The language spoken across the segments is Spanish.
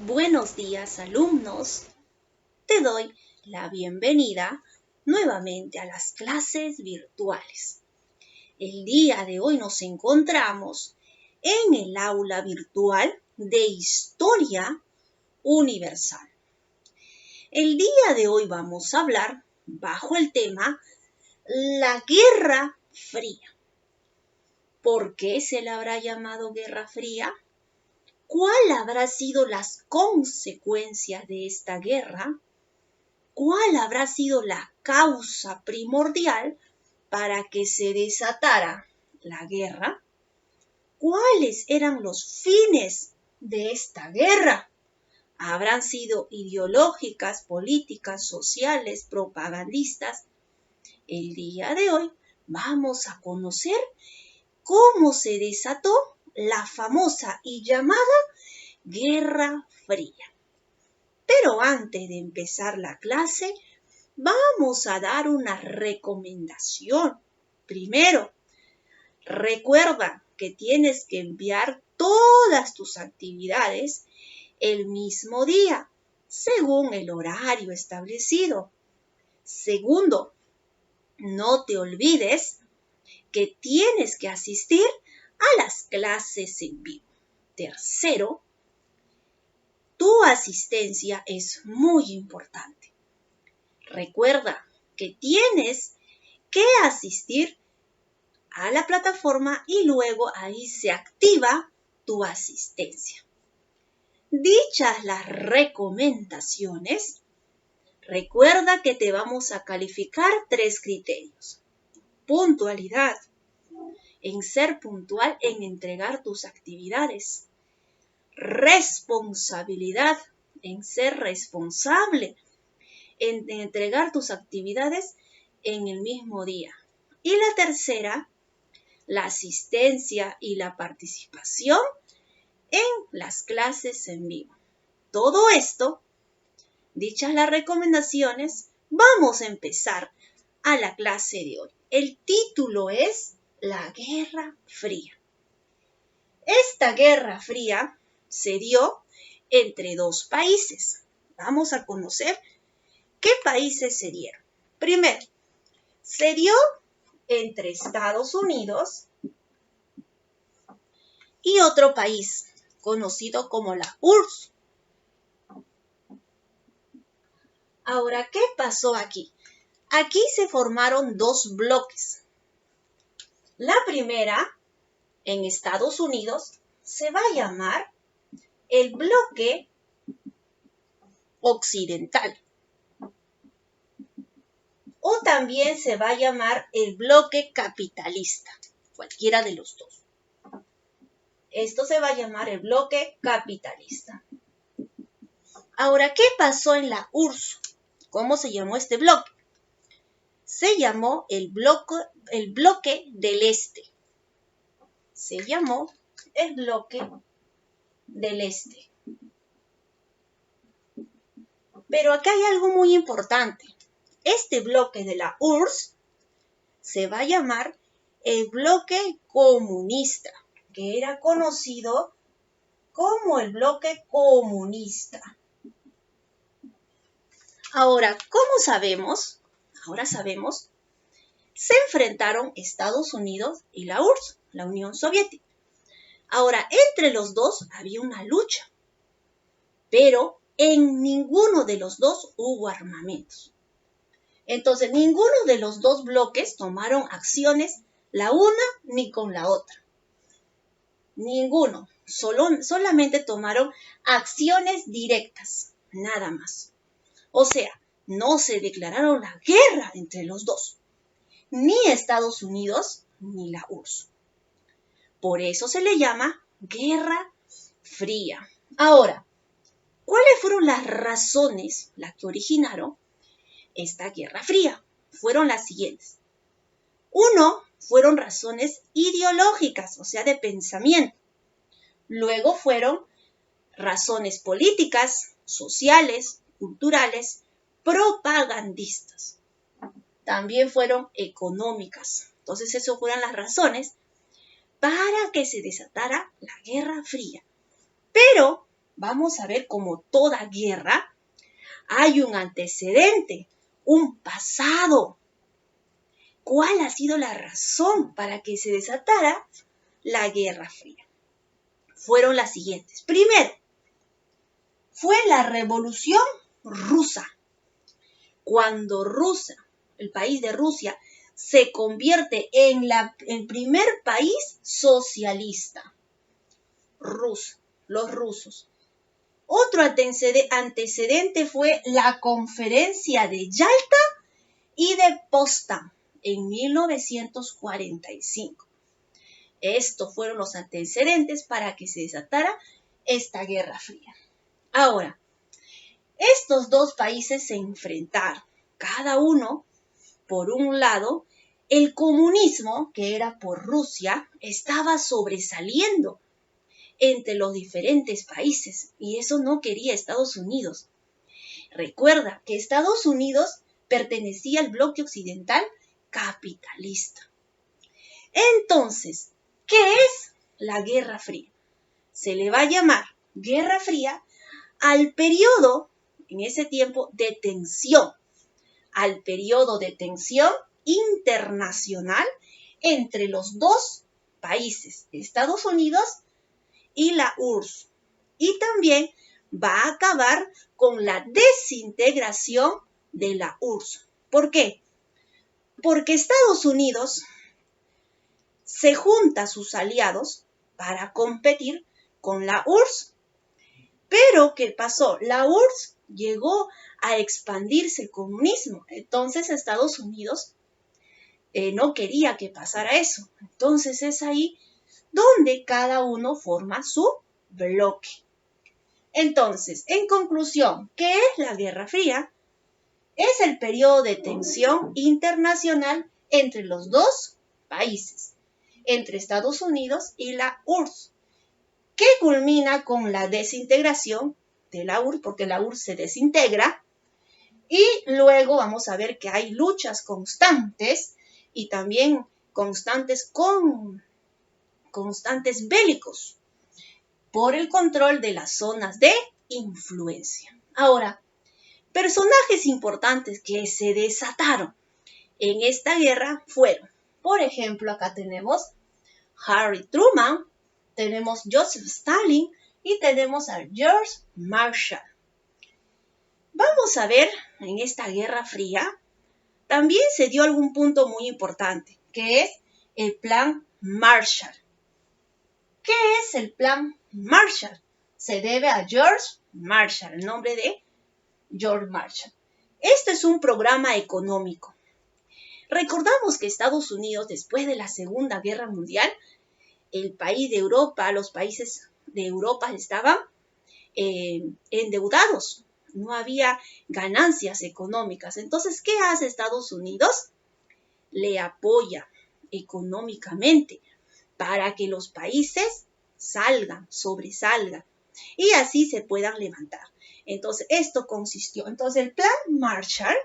Buenos días, alumnos. Te doy la bienvenida nuevamente a las clases virtuales. El día de hoy nos encontramos en el aula virtual de Historia Universal. El día de hoy vamos a hablar bajo el tema la Guerra Fría. ¿Por qué se le habrá llamado Guerra Fría? ¿Cuál habrá sido las consecuencias de esta guerra? ¿Cuál habrá sido la causa primordial para que se desatara la guerra? ¿Cuáles eran los fines de esta guerra? ¿Habrán sido ideológicas, políticas, sociales, propagandistas? El día de hoy vamos a conocer cómo se desató la famosa y llamada Guerra Fría. Pero antes de empezar la clase, vamos a dar una recomendación. Primero, recuerda que tienes que enviar todas tus actividades el mismo día, según el horario establecido. Segundo, no te olvides que tienes que asistir a las clases en vivo. Tercero, tu asistencia es muy importante. Recuerda que tienes que asistir a la plataforma y luego ahí se activa tu asistencia. Dichas las recomendaciones, recuerda que te vamos a calificar 3 criterios. Puntualidad, en ser puntual en entregar tus actividades. Responsabilidad, en ser responsable en entregar tus actividades en el mismo día. Y la tercera, la asistencia y la participación en las clases en vivo. Todo esto, dichas las recomendaciones, vamos a empezar a la clase de hoy. El título es La Guerra Fría. Esta Guerra Fría se dio entre 2 países. Vamos a conocer qué países se dieron. Primero, se dio entre Estados Unidos y otro país conocido como la URSS. Ahora, ¿qué pasó aquí? Aquí se formaron 2 bloques. La primera, en Estados Unidos, se va a llamar el bloque occidental. O también se va a llamar el bloque capitalista, cualquiera de los dos. Esto se va a llamar el bloque capitalista. Ahora, ¿qué pasó en la URSS? ¿Cómo se llamó este bloque? Se llamó el bloque del Este. Se llamó el bloque del Este. Pero acá hay algo muy importante. Este bloque de la URSS se va a llamar el bloque comunista, que era conocido como el bloque comunista. Ahora, ¿cómo sabemos? Ahora sabemos, se enfrentaron Estados Unidos y la URSS, la Unión Soviética. Ahora, entre los dos había una lucha, pero en ninguno de los dos hubo armamentos. Entonces, ninguno de los 2 bloques tomaron acciones la una ni con la otra. Ninguno. Solamente tomaron acciones directas, nada más. O sea, no se declararon la guerra entre los dos, ni Estados Unidos ni la URSS. Por eso se le llama Guerra Fría. Ahora, ¿cuáles fueron las razones, las que originaron esta Guerra Fría? Fueron las siguientes. Uno, fueron razones ideológicas, o sea, de pensamiento. Luego fueron razones políticas, sociales, culturales, propagandistas. También fueron económicas. Entonces, esas fueron las razones para que se desatara la Guerra Fría. Pero vamos a ver como toda guerra hay un antecedente, un pasado. ¿Cuál ha sido la razón para que se desatara la Guerra Fría? Fueron las siguientes. Primero, fue la Revolución Rusa. Cuando Rusia, el país de Rusia, se convierte en el primer país socialista. Los rusos. Otro antecedente fue la Conferencia de Yalta y de Potsdam en 1945. Estos fueron los antecedentes para que se desatara esta Guerra Fría. Ahora, estos dos países se enfrentaron, cada uno por un lado. El comunismo, que era por Rusia, estaba sobresaliendo entre los diferentes países y eso no quería Estados Unidos. Recuerda que Estados Unidos pertenecía al bloque occidental capitalista. Entonces, ¿qué es la Guerra Fría? Se le va a llamar Guerra Fría al periodo, en ese tiempo, de tensión, al periodo de tensión internacional entre los dos países, Estados Unidos y la URSS. Y también va a acabar con la desintegración de la URSS. ¿Por qué? Porque Estados Unidos se junta a sus aliados para competir con la URSS. Pero, ¿qué pasó? La URSS llegó a expandirse el comunismo. Entonces, Estados Unidos no quería que pasara eso. Entonces, es ahí donde cada uno forma su bloque. Entonces, en conclusión, ¿qué es la Guerra Fría? Es el periodo de tensión internacional entre los dos países, entre Estados Unidos y la URSS, que culmina con la desintegración de la URSS, porque la URSS se desintegra, y luego vamos a ver que hay luchas constantes y también constantes bélicos por el control de las zonas de influencia. Ahora, personajes importantes que se desataron en esta guerra fueron, por ejemplo, acá tenemos Harry Truman, tenemos Joseph Stalin y tenemos a George Marshall. Vamos a ver, en esta Guerra Fría también se dio algún punto muy importante, que es el Plan Marshall. ¿Qué es el Plan Marshall? Se debe a George Marshall, el nombre de George Marshall. Este es un programa económico. Recordamos que Estados Unidos, después de la Segunda Guerra Mundial, el país de Europa, los países de Europa estaban endeudados. No había ganancias económicas. Entonces, ¿qué hace Estados Unidos? Le apoya económicamente para que los países sobresalgan y así se puedan levantar. Entonces, esto consistió. Entonces, el Plan Marshall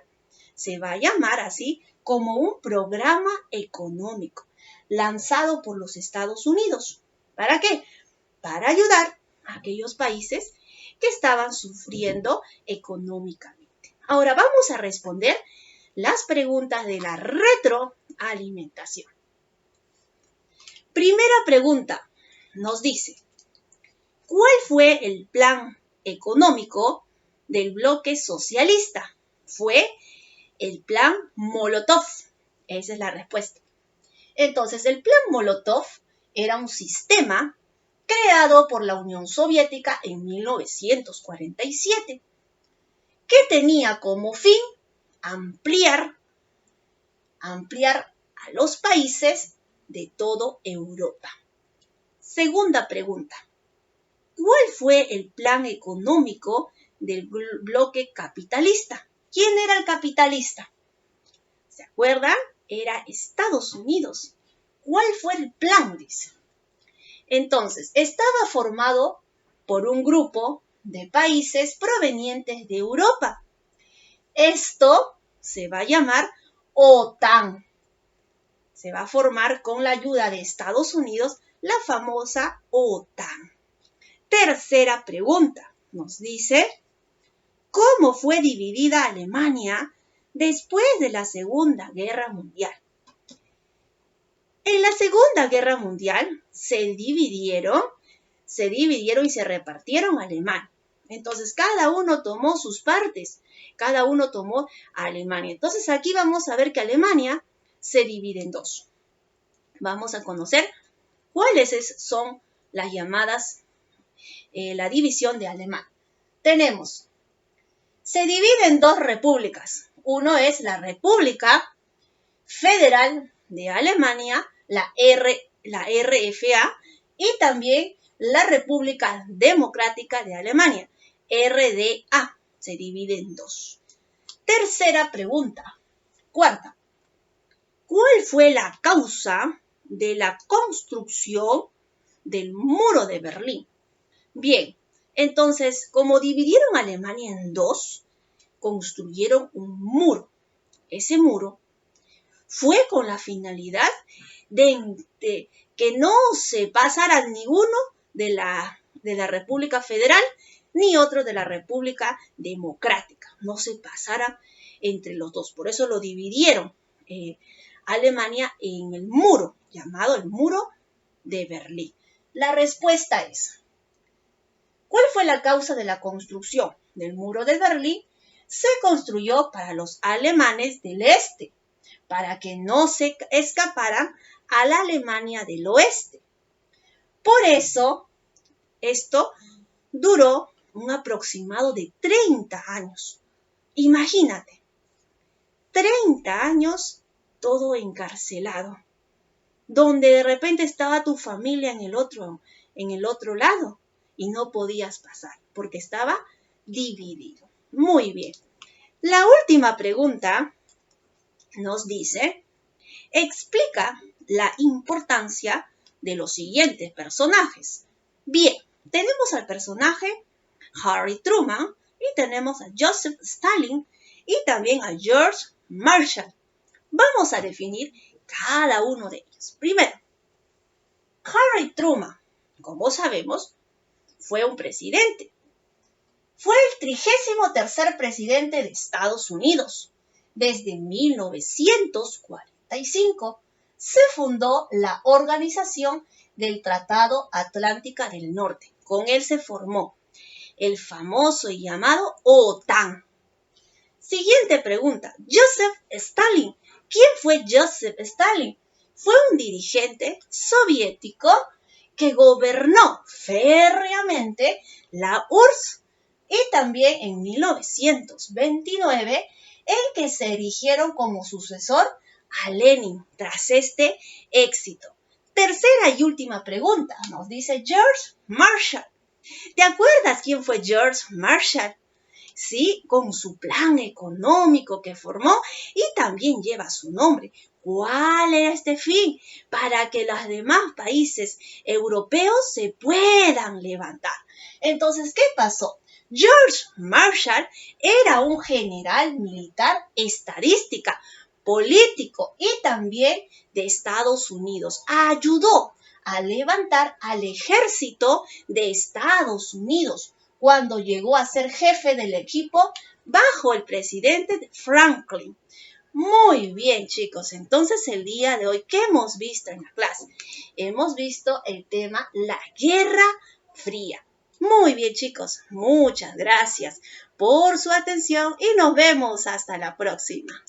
se va a llamar así como un programa económico lanzado por los Estados Unidos. ¿Para qué? Para ayudar a aquellos países que estaban sufriendo económicamente. Ahora vamos a responder las preguntas de la retroalimentación. Primera pregunta nos dice, ¿cuál fue el plan económico del bloque socialista? Fue el plan Molotov. Esa es la respuesta. Entonces, el plan Molotov era un sistema creado por la Unión Soviética en 1947, que tenía como fin ampliar a los países de toda Europa. Segunda pregunta, ¿cuál fue el plan económico del bloque capitalista? ¿Quién era el capitalista? ¿Se acuerdan? Era Estados Unidos. ¿Cuál fue el plan? Dice. Entonces, estaba formado por un grupo de países provenientes de Europa. Esto se va a llamar OTAN. Se va a formar con la ayuda de Estados Unidos la famosa OTAN. Tercera pregunta. Nos dice, ¿cómo fue dividida Alemania después de la Segunda Guerra Mundial? En la Segunda Guerra Mundial se dividieron y se repartieron Alemania. Entonces, cada uno tomó sus partes, cada uno tomó a Alemania. Entonces, aquí vamos a ver que Alemania se divide en dos. Vamos a conocer cuáles son las llamadas, la división de Alemania. Se divide en dos repúblicas. Uno es la República Federal de Alemania, la RFA, y también la República Democrática de Alemania, RDA. Se divide en dos. Tercera pregunta. Cuarta. ¿Cuál fue la causa de la construcción del muro de Berlín? Bien, entonces, como dividieron Alemania en dos, construyeron un muro. Ese muro fue con la finalidad de que no se pasara ninguno de la República Federal ni otro de la República Democrática. No se pasara entre los dos. Por eso lo dividieron Alemania en el muro, llamado el Muro de Berlín. La respuesta es, ¿cuál fue la causa de la construcción del Muro de Berlín? Se construyó para los alemanes del este, para que no se escaparan a la Alemania del oeste. Por eso, esto duró un aproximado de 30 años. Imagínate, 30 años todo encarcelado, donde de repente estaba tu familia en el otro lado y no podías pasar porque estaba dividido. Muy bien. La última pregunta nos dice, explica la importancia de los siguientes personajes. Bien, tenemos al personaje Harry Truman y tenemos a Joseph Stalin y también a George Marshall. Vamos a definir cada uno de ellos. Primero, Harry Truman, como sabemos, fue un presidente. Fue el 33º presidente de Estados Unidos. Desde 1945 se fundó la Organización del Tratado Atlántica del Norte. Con él se formó el famoso y llamado OTAN. Siguiente pregunta. Joseph Stalin. ¿Quién fue Joseph Stalin? Fue un dirigente soviético que gobernó férreamente la URSS y también en 1929 en que se erigieron como sucesor a Lenin tras este éxito. Tercera y última pregunta, nos dice George Marshall. ¿Te acuerdas quién fue George Marshall? Sí, con su plan económico que formó y también lleva su nombre. ¿Cuál era este fin? Para que los demás países europeos se puedan levantar. Entonces, ¿qué pasó? George Marshall era un general militar estadística, político y también de Estados Unidos. Ayudó a levantar al ejército de Estados Unidos cuando llegó a ser jefe del equipo bajo el presidente Franklin. Muy bien, chicos. Entonces, el día de hoy, ¿qué hemos visto en la clase? Hemos visto el tema la Guerra Fría. Muy bien, chicos. Muchas gracias por su atención y nos vemos hasta la próxima.